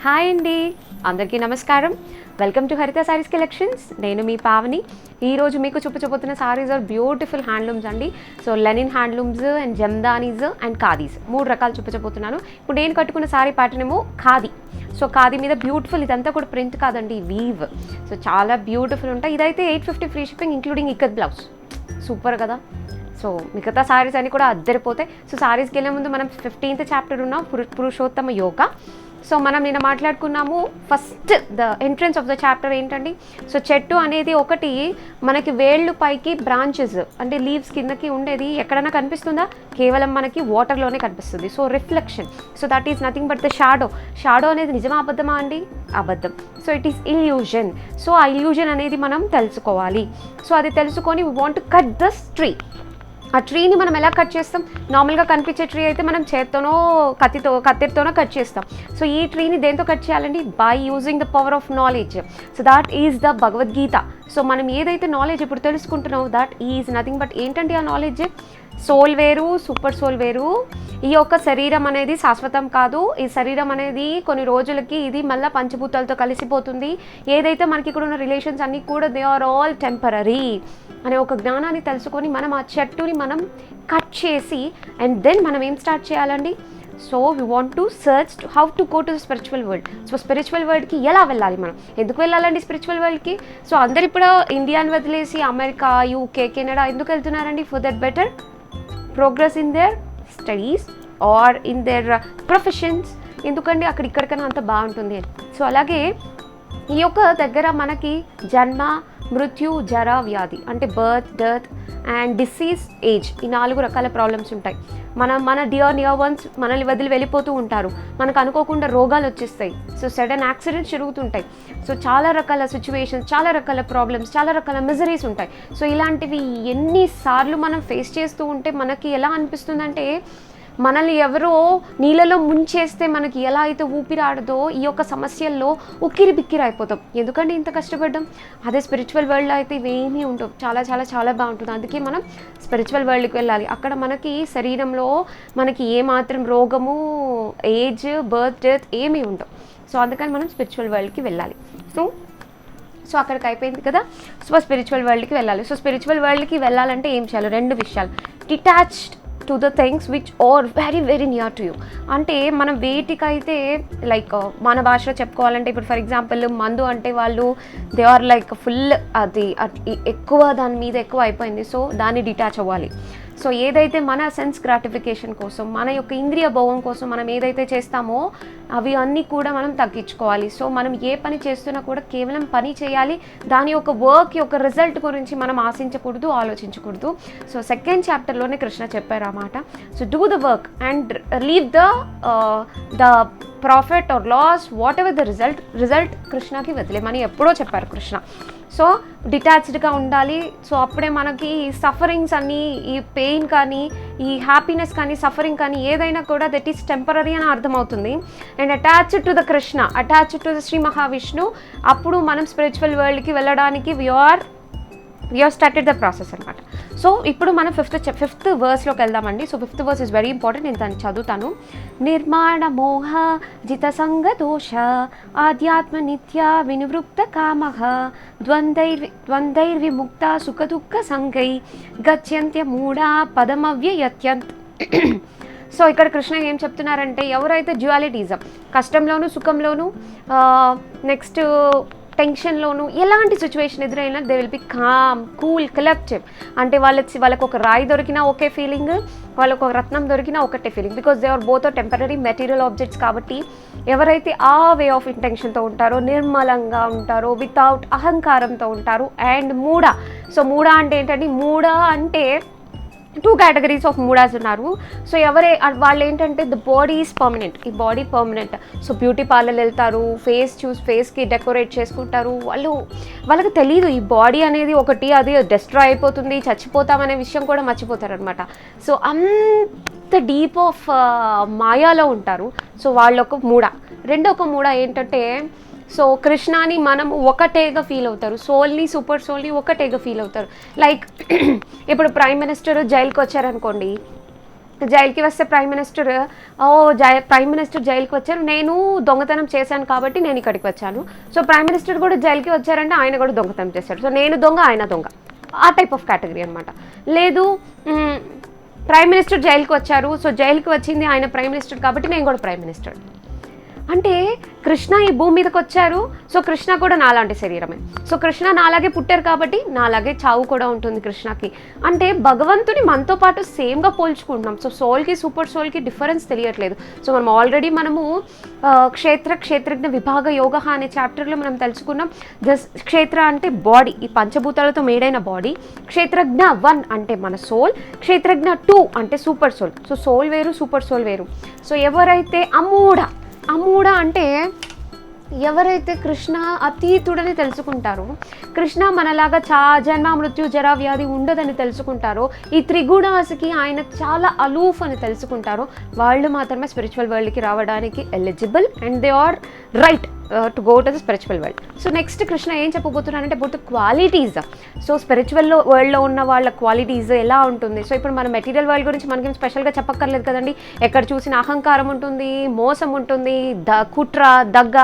Hi అండి, అందరికీ నమస్కారం. వెల్కమ్ టు హరిత సారీస్ కలెక్షన్స్. నేను మీ పావని. ఈరోజు మీకు చూపించబోతున్న సారీస్ ఆర్ బ్యూటిఫుల్ హ్యాండ్లూమ్స్ అండి. So linen handlooms and jamdanis and khadis 3 రకాలు చూపించబోతున్నాను. ఇప్పుడు నేను కట్టుకున్న సారీ ప్యాటర్న్ ఏమో ఖాదీ. సో ఖాదీ మీద బ్యూటిఫుల్, ఇదంతా కూడా ప్రింట్ కాదండి, వీవ్. సో చాలా బ్యూటిఫుల్ ఉంటాయి. ఇదైతే 850 free shipping including ikat blouse. Super కదా. సో మిగతా సారీస్ అన్నీ కూడా అద్దరిపోతాయి. సో సారీస్కి వెళ్ళే ముందు మనం 15th చాప్టర్ ఉన్నాం, పురుషోత్తమ యోగా. సో మనం నిన్న మాట్లాడుకున్నాము. First the entrance of the chapter ఏంటండి, సో చెట్టు అనేది ఒకటి మనకి వేళ్ళు పైకి బ్రాంచెస్ అంటే లీవ్స్ కిందకి ఉండేది ఎక్కడైనా కనిపిస్తుందా? కేవలం మనకి వాటర్లోనే కనిపిస్తుంది. So reflection, so that is nothing but the shadow. Shadow అనేది నిజమా అబద్ధమా అండి? అబద్ధం. So it is illusion. So ఆ ఇల్యూజన్ అనేది మనం తెలుసుకోవాలి. సో అది తెలుసుకొని we want to cut this tree. ఆ ట్రీని మనం ఎలా కట్ చేస్తాం? నార్మల్గా కనిపించే ట్రీ అయితే మనం చేత్తోనో కత్తిరితోనో కట్ చేస్తాం. సో ఈ ట్రీని దేంతో కట్ చేయాలండి? By using the power of knowledge. So that is the Bhagavad Gita. So మనం ఏదైతే నాలెడ్జ్ ఇప్పుడు తెలుసుకుంటున్నాం, దట్ ఈజ్ నథింగ్ బట్ ఏంటంటే ఆ నాలెడ్జ్ సోల్ వేరు, సూపర్ సోల్ వేరు. ఈ యొక్క శరీరం అనేది శాశ్వతం కాదు. ఈ శరీరం అనేది కొన్ని రోజులకి ఇది మళ్ళీ పంచభూతాలతో కలిసిపోతుంది. ఏదైతే మనకి ఇక్కడ ఉన్న రిలేషన్స్ అన్నీ కూడా దే ఆర్ ఆల్ టెంపరరీ అనే ఒక జ్ఞానాన్ని తెలుసుకొని మనం ఆ చెట్టుని మనం కట్ చేసి అండ్ దెన్ మనం ఏం స్టార్ట్ చేయాలండి? So we want to search how to go to the spiritual world. So spiritual వరల్డ్కి ఎలా వెళ్ళాలి మనం? ఎందుకు వెళ్ళాలండి స్పిరిచువల్ వరల్డ్కి? సో అందరు ఇప్పుడు ఇండియాని వదిలేసి అమెరికా, యూకే, కెనడా ఎందుకు వెళ్తున్నారండి? For that better progress in their studies or in their professions. ఎందుకండి అక్కడ ఇక్కడికైనా అంత బాగుంటుంది అని. సో అలాగే ఈ యొక్క దగ్గర మనకి జన్మ, మృత్యు, జర, వ్యాధి అంటే birth, death and disease, age, ఈ 4 రకాల ప్రాబ్లమ్స్ ఉంటాయి. మన నియర్ వన్స్ మనల్ని వదిలి వెళ్ళిపోతూ ఉంటారు. మనకు అనుకోకుండా రోగాలు వచ్చేస్తాయి. సో సడన్ యాక్సిడెంట్స్ జరుగుతుంటాయి. సో చాలా రకాల సిచ్యువేషన్స్, చాలా రకాల ప్రాబ్లమ్స్, చాలా రకాల మిజరీస్ ఉంటాయి. సో ఇలాంటివి ఎన్నిసార్లు మనం ఫేస్ చేస్తూ ఉంటే మనకి ఎలా అనిపిస్తుందంటే, మనల్ని ఎవరో నీళ్ళలో ముంచేస్తే మనకి ఎలా అయితే ఊపిరాడదో ఈ యొక్క సమస్యల్లో ఉక్కిరి బిక్కిరి అయిపోతాం. ఎందుకంటే ఇంత కష్టపడ్డాం. అదే స్పిరిచువల్ వరల్డ్లో అయితే ఇవేమీ ఉండవు. చాలా చాలా చాలా బాగుంటుంది. అందుకే మనం స్పిరిచువల్ వరల్డ్కి వెళ్ళాలి. అక్కడ మనకి శరీరంలో మనకి ఏమాత్రం రోగము, ఏజ్, బర్త్, డెత్ ఏమీ ఉండవు. సో అందుకని మనం స్పిరిచువల్ వరల్డ్కి వెళ్ళాలి. సో అక్కడికి అయిపోయింది కదా. సో స్పిరిచువల్ వరల్డ్కి వెళ్ళాలి. సో స్పిరిచువల్ వరల్డ్కి వెళ్ళాలంటే ఏం చేయాలి? 2 విషయాలు. Detached to the things which are very very near to you. అంటే మనం వేటికైతే లైక్ మన భాషలో చెప్పుకోవాలంటే ఇప్పుడు ఫర్ ఎగ్జాంపుల్ మందు అంటే వాళ్ళు దే ఆర్ లైక్ ఫుల్ అది ఎక్కువ దాని మీద ఎక్కువ అయిపోయింది. సో దాన్ని డిటాచ్ అవ్వాలి. సో ఏదైతే మన సెన్స్ గ్రాటిఫికేషన్ కోసం, మన యొక్క ఇంద్రియ భోగం కోసం మనం ఏదైతే చేస్తామో అవి అన్నీ కూడా మనం తగ్గించుకోవాలి. సో మనం ఏ పని చేస్తున్నా కూడా కేవలం పని చేయాలి. దాని యొక్క వర్క్ యొక్క రిజల్ట్ గురించి మనం ఆశించకూడదు, ఆలోచించకూడదు. సో 2nd చాప్టర్లోనే కృష్ణ చెప్పారు అన్నమాట. So do the work and leave the profit or loss, whatever the result కృష్ణకి వదిలేమని ఎప్పుడో చెప్పారు కృష్ణ. సో డిటాచ్డ్గా ఉండాలి. సో అప్పుడే మనకి ఈ సఫరింగ్స్ అన్నీ, ఈ పెయిన్ కానీ, ఈ హ్యాపీనెస్ కానీ, సఫరింగ్ కానీ ఏదైనా కూడా దట్ ఈస్ టెంపరీ అని అర్థమవుతుంది. And attached to the Krishna, attached to the Shri Mahavishnu. అప్పుడు మనం స్పిరిచువల్ వరల్డ్కి వెళ్ళడానికి we are started the process అనమాట. సో ఇప్పుడు మనం 5th వర్స్లోకి వెళ్దామండి. So 5th verse is very important. నేను దాన్ని చదువుతాను. నిర్మాణ మోహ జిత సంగ దోష ఆధ్యాత్మ నిత్య వినివృత్త కామ ద్వంద్వైర్విముక్త సుఖ దుఃఖ సంగై గత్యంత్య మూఢా పదమవ్యయత్యంత్. సో ఇక్కడ కృష్ణ ఏం చెప్తున్నారంటే, ఎవరైతే డ్యుయాలిటీజం, కష్టంలోను సుఖంలోను, నెక్స్ట్ టెన్షన్లోను, ఎలాంటి సిచ్యువేషన్ ఎదురైనా they will be calm, cool, collective. అంటే వాళ్ళకు ఒక రాయి దొరికినా ఒకే ఫీలింగ్, వాళ్ళకు ఒక రత్నం దొరికినా ఒకటే feeling. Because they are both temporary material objects. కాబట్టి ఎవరైతే ఆ వే ఆఫ్ ఇంటెన్షన్తో ఉంటారో, నిర్మలంగా ఉంటారో, వితౌట్ అహంకారంతో ఉంటారు. అండ్ మూఢ. సో మూఢ అంటే ఏంటంటే, మూఢ అంటే 2 కేటగిరీస్ ఆఫ్ మూడాస్ ఉన్నారు. సో వాళ్ళు ఏంటంటే ద బాడీ ఈజ్ పర్మనెంట్. ఈ body permanent. So beauty parlour వెళ్తారు, ఫేస్కి డెకరేట్ చేసుకుంటారు. వాళ్ళకి తెలియదు ఈ బాడీ అనేది ఒకటి, అది డెస్ట్రాయ్ అయిపోతుంది, చచ్చిపోతామనే విషయం కూడా మర్చిపోతారు అనమాట. సో అంత డీప్ ఆఫ్ మాయాలో ఉంటారు. సో వాళ్ళొక మూడ. రెండొక మూడ ఏంటంటే, సో కృష్ణాని మనం ఒకటేగా ఫీల్ అవుతారు, సోల్ని, సూపర్ సోల్ని ఒకటేగా ఫీల్ అవుతారు. లైక్ ఇప్పుడు ప్రైమ్ మినిస్టర్ జైలుకి వచ్చారనుకోండి, జైలుకి వస్తే ప్రైమ్ మినిస్టర్ ప్రైమ్ మినిస్టర్ జైలుకి వచ్చారు, నేను దొంగతనం చేశాను కాబట్టి నేను ఇక్కడికి వచ్చాను. సో ప్రైమ్ మినిస్టర్ కూడా జైలుకి వచ్చారంటే ఆయన కూడా దొంగతనం చేశాడు, సో నేను దొంగ ఆయన దొంగ, ఆ టైప్ ఆఫ్ కేటగిరీ అనమాట. లేదు ప్రైమ్ మినిస్టర్ జైలుకి వచ్చారు, సో జైలుకి వచ్చింది ఆయన ప్రైమ్ మినిస్టర్ కాబట్టి నేను కూడా ప్రైమ్ మినిస్టర్. అంటే కృష్ణ ఈ భూమి మీదకి వచ్చారు, సో కృష్ణ కూడా నాలాంటి శరీరమే, సో కృష్ణ నాలాగే పుట్టారు కాబట్టి నాలాగే చావు కూడా ఉంటుంది కృష్ణకి. అంటే భగవంతుని మనతో పాటు సేమ్గా పోల్చుకుంటున్నాం. సో సోల్కి సూపర్ సోల్కి డిఫరెన్స్ తెలియట్లేదు. సో మనం ఆల్రెడీ క్షేత్రజ్ఞ విభాగ యోగ అనే చాప్టర్లో మనం తెలుసుకున్నాం. క్షేత్ర అంటే బాడీ, ఈ పంచభూతాలతో మేడైన బాడీ. క్షేత్రజ్ఞ 1 అంటే మన సోల్, క్షేత్రజ్ఞ 2 అంటే సూపర్ సోల్. సో సోల్ వేరు, సూపర్ సోల్ వేరు. సో ఎవరైతే అమూఢ అంటే ఎవరైతే కృష్ణ అతీతుడని తెలుసుకుంటారో, కృష్ణ మనలాగా జన్మ మృత్యు జరా వ్యాధి ఉండదని తెలుసుకుంటారో, ఈ త్రిగుణాసికి ఆయన చాలా అలూఫ్ అని తెలుసుకుంటారో, వాళ్ళు మాత్రమే స్పిరిచువల్ వరల్డ్కి రావడానికి eligible and they are right to go to the spiritual world. So next Krishna ఏం చెప్పబోతున్నారంటే about the qualities. So spiritual వరల్డ్లో ఉన్న వాళ్ళ క్వాలిటీస్ ఎలా ఉంటుంది. సో ఇప్పుడు మన మెటీరియల్ వరల్డ్ గురించి మనకేం స్పెషల్గా చెప్పక్కర్లేదు కదండి. ఎక్కడ చూసిన అహంకారం ఉంటుంది, మోసం ఉంటుంది, కుట్ర, దగ్గ,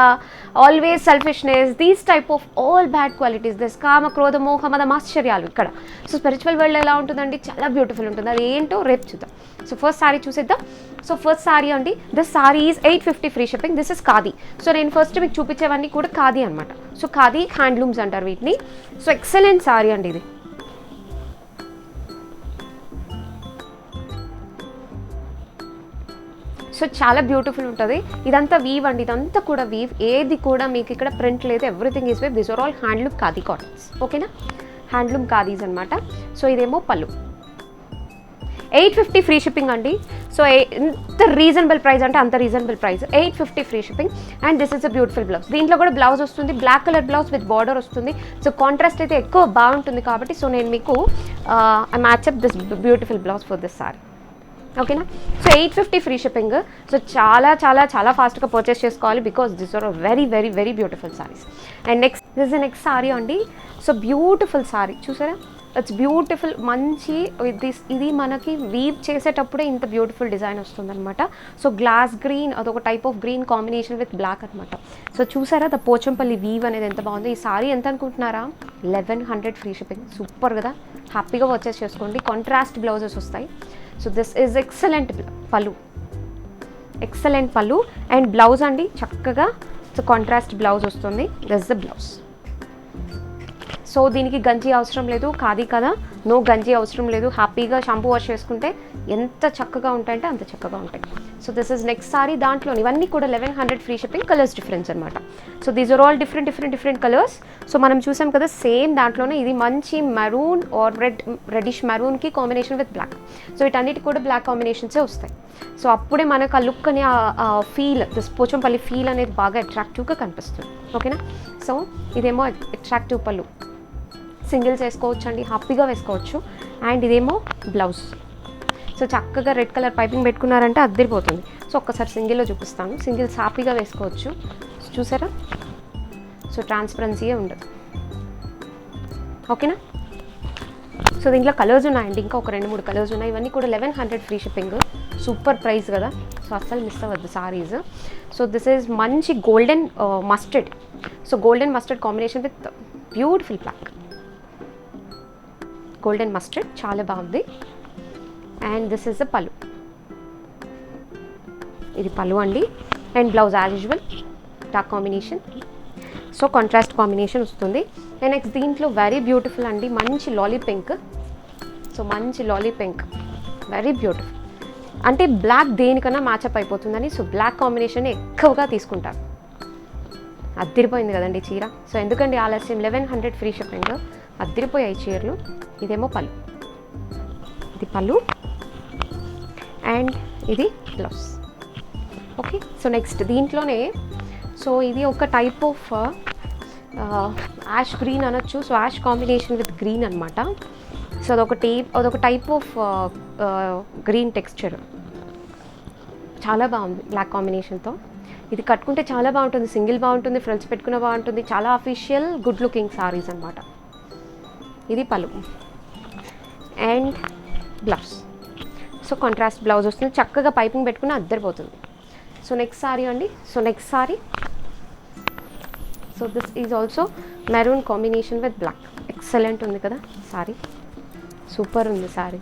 always selfishness, these type of all bad qualities, this కామ క్రోధ మోహ మదం ఆశ్చర్యాలు ఇక్కడ. సో స్పిరిచువల్ వరల్డ్ ఎలా ఉంటుందండి, చాలా బ్యూటిఫుల్ ఉంటుంది. అది ఏంటో రేపు చూద్దాం. సో ఫస్ట్ సారీ చూసేద్దాం. సో ఫస్ట్ సారీ అండి, this sorry is 850 free shipping. This is khadi. So నేను ఫస్ట్ మీకు చూపించేవన్నీ కూడా ఖాదీ అనమాట. సో ఖాదీ హ్యాండ్లూమ్స్ అంటారు వీటిని. సో ఎక్సలెంట్ సారీ అండి ఇది. సో చాలా బ్యూటిఫుల్ ఉంటుంది. ఇదంతా వీవ్ అండి, ఇదంతా కూడా వీవ్, ఏది కూడా మీకు ఇక్కడ ప్రింట్ లేదు, everything is weave. This are all handloom khadi cottons. ఓకేనా, హ్యాండ్లూమ్ ఖాదీస్ అనమాట. సో ఇదేమో పళ్ళు. 850 ఫ్రీ షిప్పింగ్ అండి. సో ఎంత రీజనబుల్ ప్రైస్ అంటే అంత reasonable price, 850 free shipping. And this is a beautiful blouse. దీంట్లో కూడా బ్లౌజ్ వస్తుంది, black colour blouse with border వస్తుంది. సో కాంట్రాస్ట్ అయితే ఎక్కువ బాగుంటుంది కాబట్టి సో నేను మీకు I match up this beautiful blouse for this sari. ఓకేనా. So 850 free shipping. సో చాలా చాలా చాలా ఫాస్ట్గా పర్చేస్ చేసుకోవాలి because this are very very very beautiful saris. And next this next sari అండి. సో బ్యూటిఫుల్ సారీ చూసారా, ఇట్స్ బ్యూటిఫుల్. మంచి ఇది మనకి వీవ్ చేసేటప్పుడే ఇంత బ్యూటిఫుల్ డిజైన్ వస్తుందన్నమాట. సో గ్లాస్ గ్రీన్, అదొక type of green combination with black అనమాట. సో చూసారా ద పోచంపల్లి వీవ్ అనేది ఎంత బాగుంది. ఈ సారీ ఎంత అనుకుంటున్నారా, 1100 ఫ్రీ షిప్పింగ్. సూపర్ కదా, హ్యాపీగా పర్చేస్ చేసుకోండి. కాంట్రాస్ట్ బ్లౌజెస్ వస్తాయి. సో దిస్ ఈజ్ ఎక్సలెంట్ పళ్ళు, ఎక్సలెంట్ పళ్ళు. అండ్ బ్లౌజ్ అండి చక్కగా సో కాంట్రాస్ట్ బ్లౌజ్ వస్తుంది. This the blouse. సో దీనికి గంజి అవసరం లేదు, ఖాదీ కదా, నో గంజి అవసరం లేదు. హ్యాపీగా షాంపూ వాష్ చేసుకుంటే ఎంత చక్కగా ఉంటాయంటే అంత చక్కగా ఉంటాయి. So this is next sari. దాంట్లో ఇవన్నీ కూడా 1100 ఫ్రీ షిప్పింగ్. కలర్స్ డిఫరెన్స్ అనమాట. So these are all different colours. So మనం చూసాం కదా సేమ్ దాంట్లోనే ఇది మంచి మెరూన్ ఆర్ రెడిష్ మెరూన్కి కాంబినేషన్ విత్ బ్లాక్. సో వీటన్నిటి కూడా బ్లాక్ కాంబినేషన్సే వస్తాయి. సో అప్పుడే మనకు ఆ లుక్ అని ఆ ఫీల్, దిస్ పోచంపల్లి ఫీల్ అనేది బాగా అట్రాక్టివ్గా కనిపిస్తుంది. ఓకేనా. సో ఇదేమో అట్రాక్టివ్ పళ్ళు, సింగిల్స్ వేసుకోవచ్చు అండి, హ్యాపీగా వేసుకోవచ్చు. అండ్ ఇదేమో బ్లౌజ్. సో చక్కగా రెడ్ కలర్ పైపింగ్ పెట్టుకున్నారంటే అద్దరిపోతుంది. సో ఒక్కసారి సింగిల్లో చూపిస్తాను. సింగిల్స్ హ్యాపీగా వేసుకోవచ్చు. చూసారా, సో ట్రాన్స్పరెన్సీయే ఉండదు. ఓకేనా. సో దీంట్లో కలర్స్ ఉన్నాయండి, ఇంకా ఒక 2-3 కలర్స్ ఉన్నాయి. ఇవన్నీ కూడా 1100 ఫ్రీ షిప్పింగ్. సూపర్ ప్రైస్ కదా, సో అస్సలు మిస్ అవ్వద్దు సారీస్. సో దిస్ ఈజ్ మంచి golden mustard. So golden mustard combination with beautiful black. Golden mustard చాలా బాగుంది. అండ్ దిస్ ఇస్ ద పళ్ళు. ఇది పళ్ళు అండి. And blouse as usual dark combination. So contrast combination వస్తుంది. అండ్ నెక్స్ట్ దీంట్లో వెరీ బ్యూటిఫుల్ అండి, మంచి లాలీ పింక్. సో మంచి లాలీ పింక్, వెరీ బ్యూటిఫుల్. అంటే బ్లాక్ దేనికన్నా మ్యాచప్ అయిపోతుందని సో బ్లాక్ కాంబినేషన్ ఎక్కువగా తీసుకుంటారు. అద్దరిపోయింది కదండి చీర. సో ఎందుకండి ఆలస్యం, 1100 ఫ్రీ షిప్పింగ్. అద్దరిపోయాయి చీరలు. ఇదేమో పళ్ళు, ఇది పళ్ళు. అండ్ ఇది బ్లౌజ్. ఓకే. సో నెక్స్ట్ దీంట్లోనే సో ఇది ఒక టైప్ ఆఫ్ యాష్ గ్రీన్ అనొచ్చు. So ash combination with green అనమాట. సో అదొక టైప్ ఆఫ్ గ్రీన్ టెక్స్చర్, చాలా బాగుంది బ్లాక్ కాంబినేషన్తో. ఇది కట్టుకుంటే చాలా బాగుంటుంది, సింగిల్ బాగుంటుంది, ఫ్రెండ్స్ పెట్టుకున్న బాగుంటుంది. చాలా అఫీషియల్ గుడ్ లుకింగ్ సారీస్ అనమాట. ఇది pallu and blouse. So contrast blouse వస్తుంది, చక్కగా పైపింగ్ పెట్టుకుని అద్దరిపోతుంది. సో నెక్స్ట్ సారీ అండి. So next sari, so this is also maroon combination with black. Excellent ఉంది కదా సారీ, సూపర్ ఉంది sari.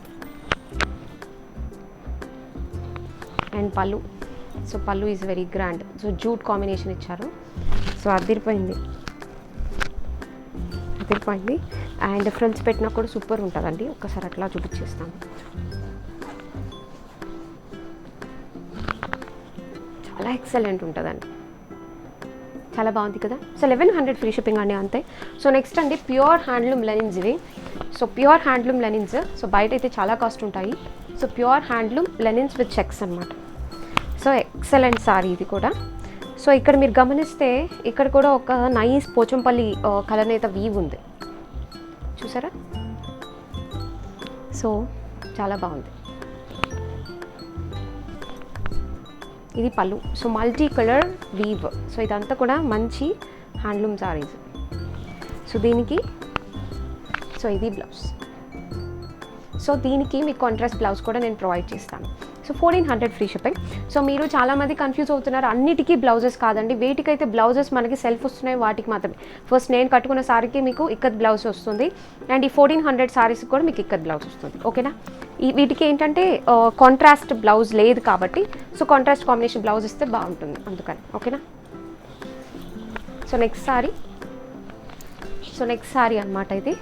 And pallu, so pallu is very grand. So jute combination ఇచ్చారు, సో అదిరిపోయింది. అండ్ ఫ్రిల్స్ పెట్టినా కూడా సూపర్ ఉంటుందండి. ఒక్కసారి అట్లా చూపించేస్తాను. చాలా ఎక్సలెంట్ ఉంటుందండి, చాలా బాగుంది కదా. సో 1100 ఫ్రీ షిప్పింగ్ అండి, అంతే. సో నెక్స్ట్ అండి ప్యూర్ హ్యాండ్లూమ్ లెనిన్స్ ఇవి. So pure handloom linens, so బయట అయితే చాలా కాస్ట్ ఉంటాయి. So pure handloom linens with checks అనమాట. సో ఎక్సలెంట్ సారీ ఇది కూడా. సో ఇక్కడ మీరు గమనిస్తే ఇక్కడ కూడా ఒక నైస్ పోచంపల్లి కలనేత వీవ్ ఉంది, చూసారా. సో చాలా బాగుంది. ఇది pallu, so multi colour weave. So ఇదంతా కూడా మంచి హ్యాండ్లూమ్ సారీస్. సో దీనికి, సో ఇది బ్లౌజ్. సో దీనికి మీకు కాంట్రాస్ట్ బ్లౌజ్ కూడా నేను ప్రొవైడ్ చేస్తాను. So 1400 free shipping. సో మీరు చాలామంది కన్ఫ్యూజ్ అవుతున్నారు, అన్నిటికీ బ్లౌజెస్ కాదండి. వేటికైతే బ్లౌజెస్ మనకి సెల్ఫ్ వస్తున్నాయి వాటికి మాత్రమే. ఫస్ట్ నేను కట్టుకున్న సారీకి మీకు ఇక్కత్ బ్లౌజ్ వస్తుంది, అండ్ ఈ 1400 సారీస్కి కూడా మీకు ఇక్కత్ బ్లౌజ్ వస్తుంది, ఓకేనా. వీటికి ఏంటంటే కాంట్రాస్ట్ బ్లౌజ్ లేదు కాబట్టి, సో కాంట్రాస్ట్ కాంబినేషన్ బ్లౌజ్ ఇస్తే బాగుంటుంది అందుకని, ఓకేనా. సో నెక్స్ట్ సారీ అనమాట ఇది.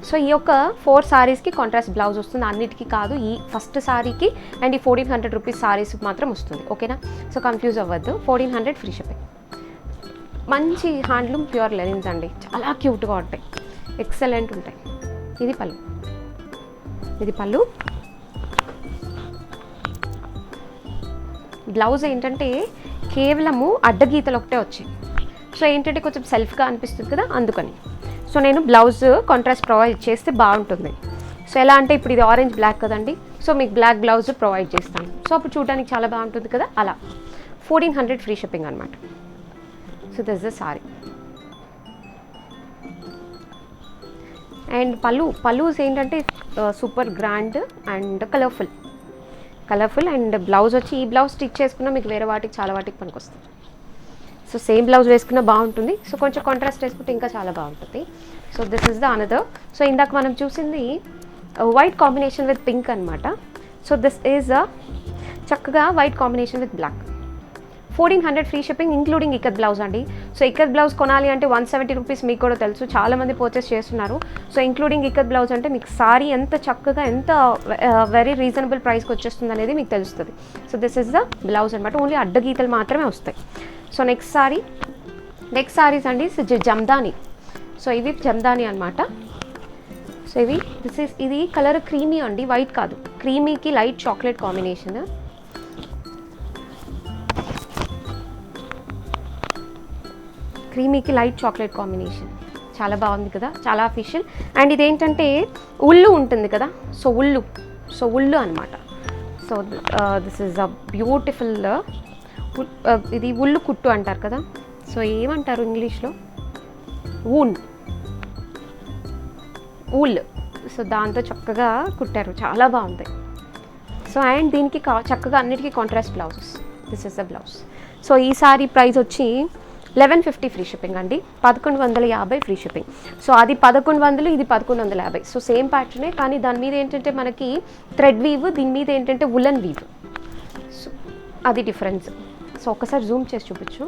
సో ఈ యొక్క 4 సారీస్కి కాంట్రాస్ట్ బ్లౌజ్ వస్తుంది, అన్నిటికీ కాదు. ఈ ఫస్ట్ సారీకి అండ్ ఈ 1400 రూపీస్ సారీస్కి మాత్రం వస్తుంది, ఓకేనా. సో కన్ఫ్యూజ్ అవ్వద్దు. 1400 ఫ్రీ షిప్పింగ్. మంచి హ్యాండ్లూమ్ ప్యూర్ లెనిన్స్ అండి, చాలా క్యూట్గా ఉంటాయి, ఎక్సలెంట్ ఉంటాయి. ఇది పళ్ళు. బ్లౌజ్ ఏంటంటే కేవలము అడ్డగీతలు ఒకటే వచ్చాయి. సో ఏంటంటే కొంచెం సెల్ఫ్గా అనిపిస్తుంది కదా, అందుకని. సో నేను బ్లౌజ్ కాంట్రాస్ట్ ప్రొవైడ్ చేస్తే బాగుంటుంది. సో ఎలా అంటే ఇప్పుడు ఇది ఆరెంజ్ బ్లాక్ కదండి, సో మీకు బ్లాక్ బ్లౌజ్ ప్రొవైడ్ చేస్తాను. సో అప్పుడు చూడడానికి చాలా బాగుంటుంది కదా, అలా. 1400 ఫ్రీ షిప్పింగ్ అనమాట. So this the sari. And pallus ఏంటంటే super grand and colourful and blouse వచ్చి ఈ బ్లౌజ్ స్టిచ్ చేసుకున్నా మీకు వేరే వాటికి చాలా వాటికి పనికొస్తుంది. సో సేమ్ బ్లౌజ్ వేసుకున్నా బాగుంటుంది. సో కొంచెం కాంట్రాస్ట్ వేసుకుంటే ఇంకా చాలా బాగుంటుంది. So this is the another. So ఇందాక మనం చూసింది వైట్ కాంబినేషన్ విత్ పింక్ అనమాట. సో దిస్ ఈజ్ చక్కగా white combination with black. 1400 free shipping including ikat blouse అండి. సో ఇక్కత్ బ్లౌజ్ కొనాలి అంటే 170 రూపీస్, మీకు కూడా తెలుసు, చాలామంది పర్చేస్ చేస్తున్నారు. సో ఇంక్లూడింగ్ ఇక్కత్ బ్లౌజ్ అంటే మీకు సారీ ఎంత చక్కగా ఎంత వెరీ రీజనబుల్ ప్రైస్కి వచ్చేస్తుంది అనేది మీకు తెలుస్తుంది. So this is the blouse అనమాట. ఓన్లీ అడ్డగీతలు మాత్రమే వస్తాయి. సో నెక్స్ట్ సారీస్ అండి జమ్దాని. సో ఇవి జమ్దాని అనమాట. సో ఇది కలర్ క్రీమీ అండి, వైట్ కాదు, క్రీమీకి లైట్ చాక్లెట్ కాంబినేషన్. చాలా బాగుంది కదా, చాలా అఫీషియల్. అండ్ ఇదేంటంటే ఉల్లు ఉంటుంది కదా, సో ఉల్లు అనమాట. So this is a beautiful, ఇది ఉల్లు కుట్టు అంటారు కదా, సో ఏమంటారు ఇంగ్లీష్లో, ఊల్. సో దాంతో చక్కగా కుట్టారు, చాలా బాగుంది. సో అండ్ దీనికి చక్కగా అన్నిటికీ contrast blouses. This is the blouse. So ఈ సారీ ప్రైస్ వచ్చి 1150 ఫ్రీ షిప్పింగ్ అండి, 1150 ఫ్రీ షిప్పింగ్. సో అది 1100, ఇది 1150. సో సేమ్ ప్యాటర్నే, కానీ దాని మీద ఏంటంటే మనకి థ్రెడ్ వీవ్, దీని మీద ఏంటంటే ఉలన్ వీవ్. సో అది డిఫరెన్స్. సో ఒకసారి జూమ్ చేసి చూపించు,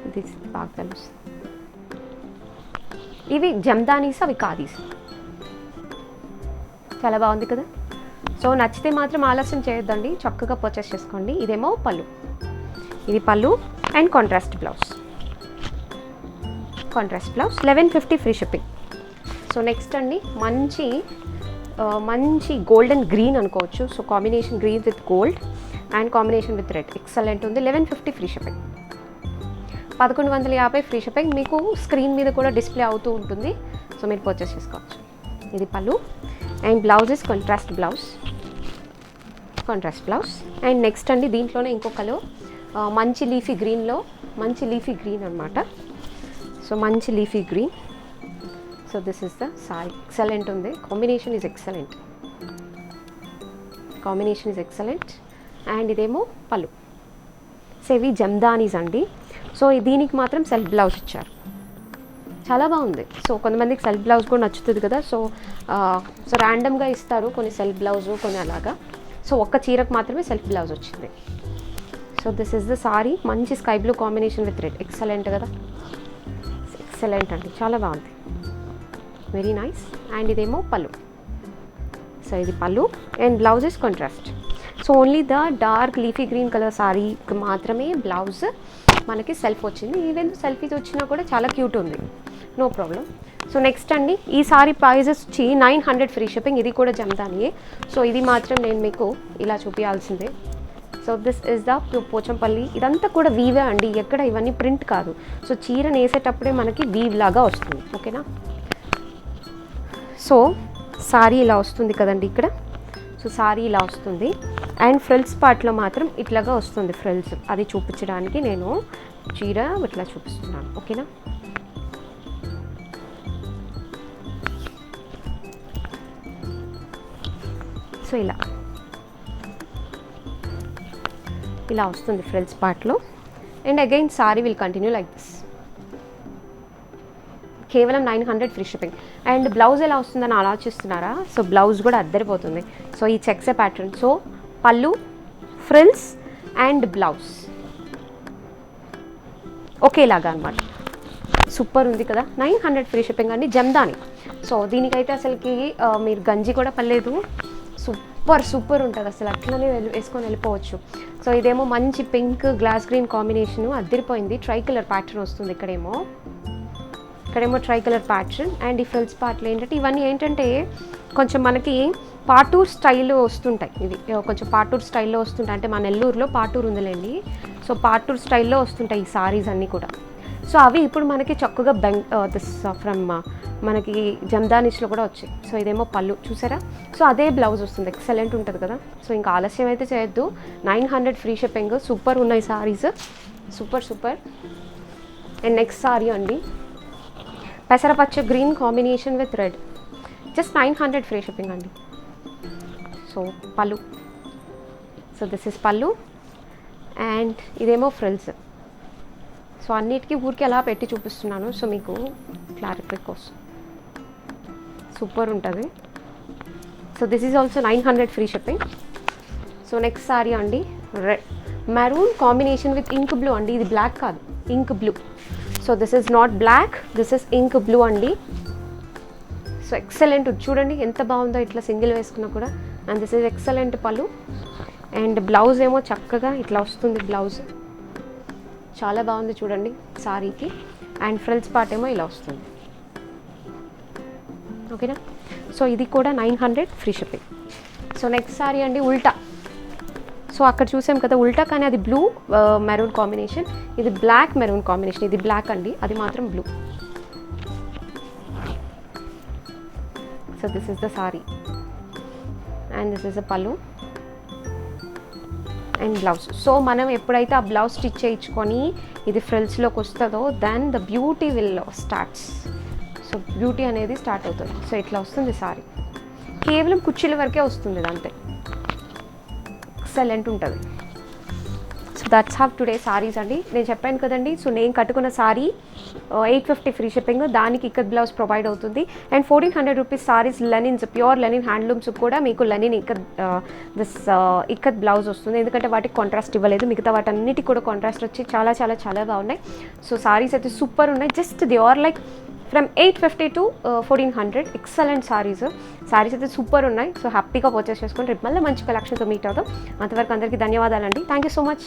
ఇది బాగా తెలుస్తుంది. ఇవి జమ్దానీస్, అవి ఖాదీస్. చాలా బాగుంది కదా. సో నచ్చితే మాత్రం ఆలస్యం చేయొద్దండి, చక్కగా పర్చేస్ చేసుకోండి. ఇదేమో పళ్ళు, ఇది pallu and contrast blouse 1150 free shipping. So next అండి మంచి గోల్డెన్ గ్రీన్ అనుకోవచ్చు. So combination green with gold and combination with red, excellent ఉంది. 1150 ఫ్రీ షిప్పింగ్, 1150 ఫ్రీ షిప్పింగ్. మీకు స్క్రీన్ మీద కూడా డిస్ప్లే అవుతూ ఉంటుంది, సో మీరు పర్చేస్ చేసుకోవచ్చు. ఇది pallu and blouse is contrast blouse. And next అండి దీంట్లోనే ఇంకో కలర్, మంచి లీఫీ గ్రీన్ అనమాట. సో మంచి leafy green. So this is the sari, excellent ఉంది. Combination is excellent. Combination is excellent. And ఇదేమో పళ్ళు. సో ఇవి జమ్దానీస్ అండి. సో దీనికి మాత్రం సెల్ఫ్ బ్లౌజ్ ఇచ్చారు, చాలా బాగుంది. సో కొంతమందికి సెల్ఫ్ బ్లౌజ్ కూడా నచ్చుతుంది కదా, సో ర్యాండమ్గా ఇస్తారు కొన్ని సెల్ఫ్ బ్లౌజు కొన్ని అలాగా. సో ఒక్క చీరకు మాత్రమే సెల్ఫ్ బ్లౌజ్ వచ్చింది. So this is the sari, మంచి sky blue combination with red, excellent కదా, ఎక్సలెంట్ అండి, చాలా బాగుంది, వెరీ నైస్. అండ్ ఇదేమో పళ్ళు. సో ఇది pallu and blouse is contrast. So only the dark leafy green colour సారీకి మాత్రమే బ్లౌజ్ మనకి సెల్ఫ్ వచ్చింది. ఈవెన్ సెల్ఫీస్ వచ్చినా కూడా చాలా క్యూట్ ఉంది, నో ప్రాబ్లం. సో నెక్స్ట్ అండి, ఈ సారీ ప్రైజెస్ వచ్చి 900 ఫ్రీ షిప్పింగ్. ఇది కూడా జమ్దానియే. సో ఇది మాత్రం నేను మీకు ఇలా చూపించాల్సిందే. So this is the Pochampally. ఇదంతా కూడా వీవే అండి, ఎక్కడ ఇవన్నీ ప్రింట్ కాదు. సో చీరను వేసేటప్పుడే మనకి వీవ్ లాగా వస్తుంది, ఓకేనా. సో సారీ ఇలా వస్తుంది కదండి ఇక్కడ. సో సారీ ఇలా వస్తుంది అండ్ ఫ్రిల్స్ పార్ట్లో మాత్రం ఇట్లాగా వస్తుంది ఫ్రిల్స్. అది చూపించడానికి నేను చీర ఇట్లా చూపిస్తున్నాను, ఓకేనా. సో ఇలా వస్తుంది ఫ్రిల్స్ పార్ట్లో. And again sorry will continue like this. కేవలం 900 ఫ్రీ షిప్పింగ్. అండ్ బ్లౌజ్ ఎలా వస్తుందని ఆలోచిస్తున్నారా? సో బ్లౌజ్ కూడా అద్దరిపోతుంది. సో ఈ చెక్సే ప్యాటర్న్. సో పళ్ళు, ఫ్రిల్స్ అండ్ బ్లౌజ్ ఒకేలాగా అనమాట. సూపర్ ఉంది కదా, 900 ఫ్రీ షిప్పింగ్ అండి, జమ్దాని. సో దీనికైతే అసలుకి మీరు గంజి కూడా పర్లేదు, సూపర్ ఉంటుంది అసలు, అట్లనే వేసుకొని వెళ్ళిపోవచ్చు. సో ఇదేమో మంచి పింక్ గ్లాస్ గ్రీన్ కాంబినేషను, అద్దరిపోయింది. ట్రై కలర్ ప్యాటర్న్ వస్తుంది ఇక్కడేమో ట్రై కలర్ ప్యాటర్న్. అండ్ ఈ ఫ్రిల్స్ పార్ట్లు ఏంటంటే ఇవన్నీ ఏంటంటే కొంచెం మనకి పాటూర్ స్టైల్లో వస్తుంటాయి. ఇవి కొంచెం పాటూర్ స్టైల్లో వస్తుంటాయి, అంటే మన నెల్లూరులో పాటూర్ ఉందిలేండి. సో పాటూర్ స్టైల్లో వస్తుంటాయి ఈ సారీస్ అన్నీ కూడా. సో అవి ఇప్పుడు మనకి చక్కగా దిస్ ఫ్రమ్ మనకి జమ్దానీస్లో కూడా వచ్చాయి. సో ఇదేమో పళ్ళు చూసారా. సో అదే బ్లౌజ్ వస్తుంది, ఎక్సలెంట్ ఉంటుంది కదా. సో ఇంకా ఆలస్యం అయితే చేయొద్దు, 900 ఫ్రీ షిప్పింగ్. సూపర్ ఉన్నాయి saris, super. And next sari అండి, పెసరపచ్చ green combination with red, just 900 free shipping అండి. So pallu. So this is pallu and ఇదేమో ఫ్రిల్స్. సో అన్నిటికీ ఊరికి ఎలా పెట్టి చూపిస్తున్నాను, సో మీకు క్లారిటీ కోసం. సూపర్ ఉంటుంది. So this is also 900 free shipping. So next sari అండి, maroon combination with ink blue అండి. ఇది బ్లాక్ కాదు, ink blue. So this is not black, this is ink blue అండి. సో ఎక్సలెంట్, చూడండి ఎంత బాగుందో ఇట్లా సింగిల్ వేసుకున్నా కూడా. And this is excellent pallu. And blouse ఏమో చక్కగా ఇట్లా వస్తుంది బ్లౌజ్, చాలా బాగుంది చూడండి సారీకి. అండ్ ఫ్రిల్స్ పార్ట్ ఏమో ఇలా వస్తుంది, ఓకేనా. సో ఇది కూడా 900 free shipping. So next sari అండి, ఉల్టా. సో అక్కడ చూసాం కదా ఉల్టా, కానీ అది బ్లూ మెరూన్ కాంబినేషన్, ఇది బ్లాక్ మెరూన్ కాంబినేషన్. ఇది బ్లాక్ అండి, అది మాత్రం blue. So this is the sari and this is the pallu and blouse. So మనం ఎప్పుడైతే ఆ బ్లౌజ్ స్టిచ్ చేయించుకొని ఇది ఫ్రిల్స్లోకి వస్తుందో then the beauty will starts. So beauty అనేది స్టార్ట్ అవుతుంది. సో ఇట్లా వస్తుంది సారీ, కేవలం కుర్చీల వరకే వస్తుంది, ఇది అంతే, ఎక్సలెంట్ ఉంటుంది. So that's have today saris అండి. నేను చెప్పాను కదండి, సో నేను కట్టుకున్న సారీ 850 ఫ్రీ షిప్పింగ్, దానికి ఇక్కత్ బ్లౌజ్ ప్రొవైడ్ అవుతుంది. And 1400 rupees saris linens, pure linen handlooms కూడా మీకు లెనిన్ ఇక్కత్ బ్లౌజ్ వస్తుంది, ఎందుకంటే వాటికి కాంట్రాస్ట్ ఇవ్వలేదు. మిగతా వాటన్నిటికి కూడా కాంట్రాస్ట్ వచ్చి చాలా బాగున్నాయి. సో సారీస్ అయితే సూపర్ ఉన్నాయి, just they are like from 850 to 1400. Excellent saris అయితే సూపర్ ఉన్నాయి. సో హ్యాపీగా పర్చేస్ చేసుకొని రేపు మళ్ళీ మంచి కలెక్షన్తో మీట్ అవుతాం. అంతవరకు అందరికీ ధన్యవాదాలండి. Thank you so much.